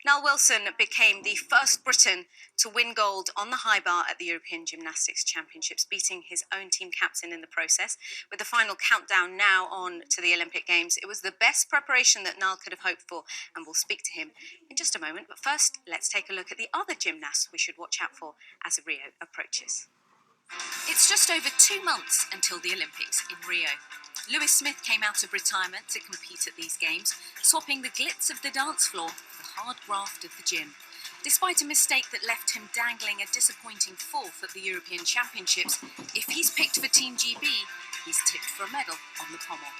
Nile Wilson became the first Briton to win gold on the high bar at the European Gymnastics Championships, beating his own team captain in the process. With the final countdown now on to the Olympic Games, it was the best preparation that Nile could have hoped for, and we'll speak to him in just a moment. But first, let's take a look at the other gymnasts we should watch out for as Rio approaches. It's just over 2 months until the Olympics in Rio. Lewis Smith came out of retirement to compete at these games, swapping the glitz of the dance floor for the hard graft of the gym. Despite a mistake that left him dangling a disappointing fourth at the European Championships, if he's picked for Team GB, he's tipped for a medal on the pommel.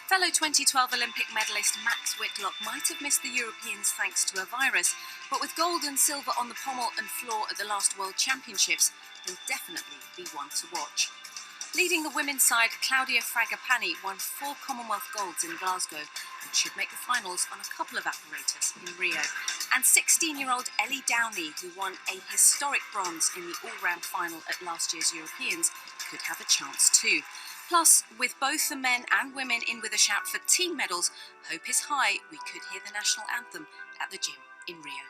Fellow 2012 Olympic medalist Max Whitlock might have missed the Europeans thanks to a virus, but with gold and silver on the pommel and floor at the last World Championships, he'll definitely be one to watch. Leading the women's side, Claudia Fragapani won 4 Commonwealth golds in Glasgow and should make the finals on a couple of apparatus in Rio. And 16-year-old Ellie Downey, who won a historic bronze in the all-round final at last year's Europeans, could have a chance too. Plus, with both the men and women in with a shout for team medals, hope is high we could hear the national anthem at the gym in Rio.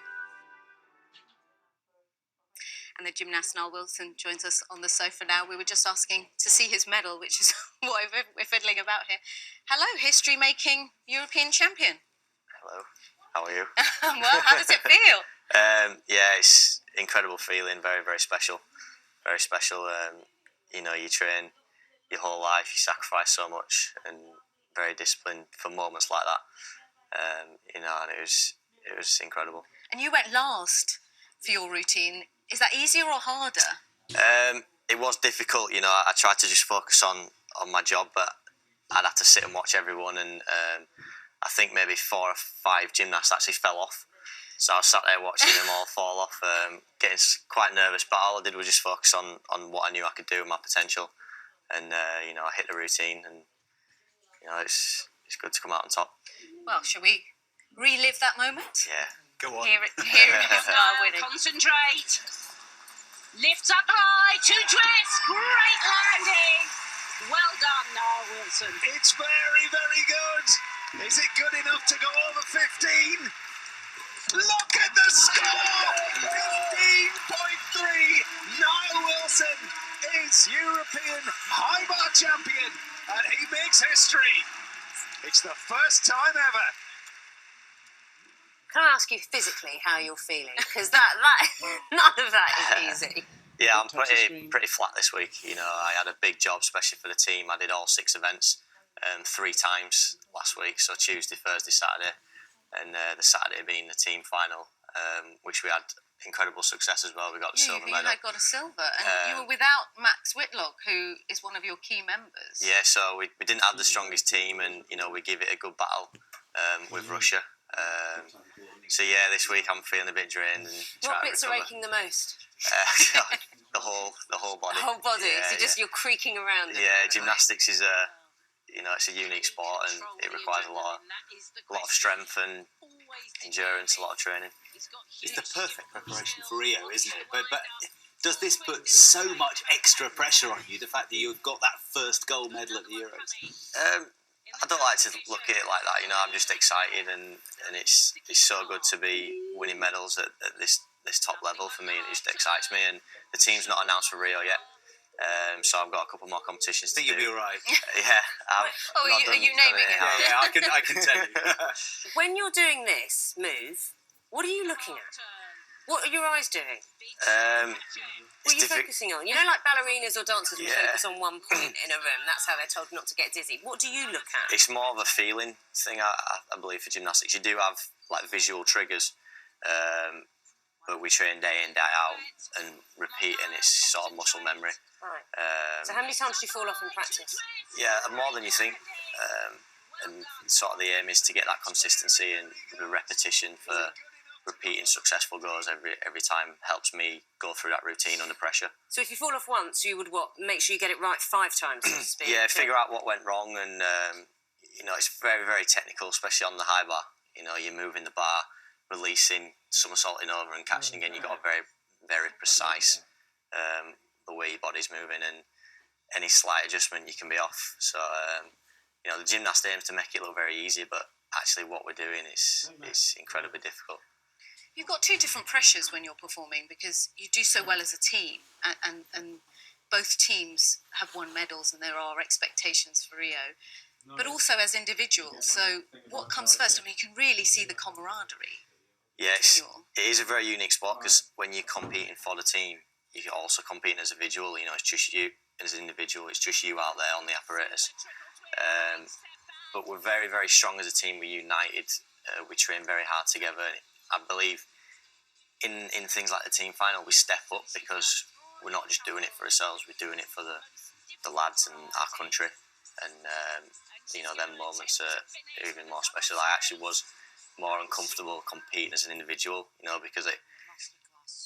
And the gymnast Nile Wilson joins us on the sofa now. We were just asking to see his medal, which is what we're fiddling about here. Hello, history-making European champion. Hello, how are you? Well, how does it feel? Yeah, it's incredible feeling, very, very special. Very special. You train your whole life, you sacrifice so much, and very disciplined for moments like that. And it was incredible. And you went last for your routine. Is that easier or harder? It was difficult. I tried to just focus on my job, but I'd have to sit and watch everyone, and I think maybe 4 or 5 gymnasts actually fell off. So I was sat there watching them all fall off, getting quite nervous. But all I did was just focus on what I knew I could do, my potential, and I hit the routine, and it's good to come out on top. Well, shall we relive that moment? Yeah, go on. Here it is now winning. Concentrate. Lifts up high, 2 twists, great landing. Well done, Nile Wilson. It's very, very good. Is it good enough to go over 15? Look at the score! 15.3. Nile Wilson is European high bar champion, and he makes history. It's the first time ever. Can I ask you physically how you're feeling? Because that none of that is easy. Yeah, I'm pretty flat this week. I had a big job, especially for the team. I did all 6 events 3 times last week, so Tuesday, Thursday, Saturday, and the Saturday being the team final, which we had incredible success as well. We got the silver medal. You had got a silver, and you were without Max Whitlock, who is one of your key members. Yeah, so we didn't have the strongest team, and we give it a good battle with Russia. So yeah, this week I'm feeling a bit drained. And what bits are aching the most? The whole body. The whole body. Yeah, so just you're creaking around. Yeah, gymnastics is it's a unique sport, and it requires a lot of strength and endurance, a lot of training. It's the perfect preparation for Rio, isn't it? But does this put so much extra pressure on you? The fact that you've got that first gold medal at the Euros. I don't like to look at it like that. I'm just excited, and it's so good to be winning medals at this top level for me. It just excites me, and the team's not announced for Rio yet, so I've got a couple more competitions to do. You'll be all right. Yeah. Are you naming it? Yeah, I can tell you. When you're doing this move, what are you looking at? What are your eyes doing? What are you focusing on? Like ballerinas or dancers will focus on one point in a room. That's how they're told not to get dizzy. What do you look at? It's more of a feeling thing, I believe, for gymnastics. You do have visual triggers, but we train day in, day out, and repeat, and it's sort of muscle memory. Right. So how many times do you fall off in practice? Yeah, more than you think. And sort of the aim is to get that consistency, and the repetition for repeating successful goals every time helps me go through that routine under pressure. So if you fall off once, you would make sure you get it right 5 times, so to speak? Yeah, figure out what went wrong, and it's very, very technical, especially on the high bar. You're moving the bar, releasing, somersaulting over, and catching again. You've got a very, very precise the way your body's moving, and any slight adjustment you can be off. So the gymnast aims to make it look very easy, but actually what we're doing is incredibly difficult. You've got two different pressures when you're performing because you do so well as a team, and both teams have won medals, and there are expectations for Rio, but also as individuals. So what comes first? I mean, you can really see the camaraderie. Yes, it is a very unique sport because when you're competing for the team, you're also competing as an individual. You know, it's just you as an individual. It's just you out there on the apparatus. But we're very, very strong as a team. We're united. We train very hard together. I believe in things like the team final, we step up because we're not just doing it for ourselves. We're doing it for the lads and our country. And them moments are even more special. I actually was more uncomfortable competing as an individual, because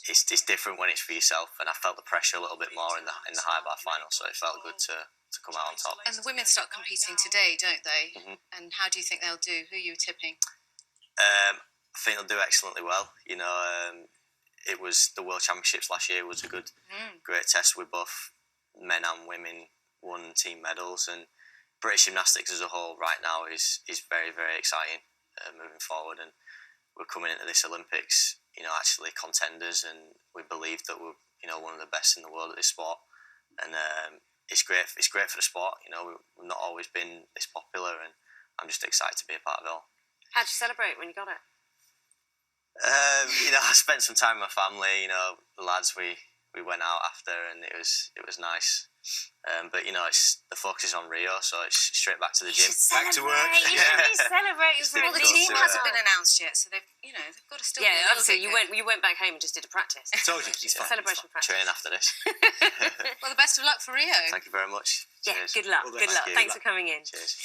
it's different when it's for yourself, and I felt the pressure a little bit more in the high bar final, so it felt good to come out on top. And the women start competing today, don't they? Mm-hmm. And how do you think they'll do? Who are you tipping? I think they'll do excellently well. It was the World Championships last year was a great test with both men and women won team medals, and British gymnastics as a whole right now is very, very exciting moving forward, and we're coming into this Olympics, actually contenders, and we believe that we're, one of the best in the world at this sport, and it's great for the sport. We've not always been this popular, and I'm just excited to be a part of it all. How'd you celebrate when you got it? I spent some time with my family. The lads, we went out after, and it was nice. But it's the focus is on Rio, so it's straight back to the gym, back to work. You should be celebrating. Well, the team hasn't been announced yet, so they've got to still. Yeah, obviously you went back home and just did a practice. I told you, it's fine. Celebration practice. Train after this. Well, the best of luck for Rio. Thank you very much. Yeah, Cheers. good luck. Good luck. Thanks for coming in. Cheers.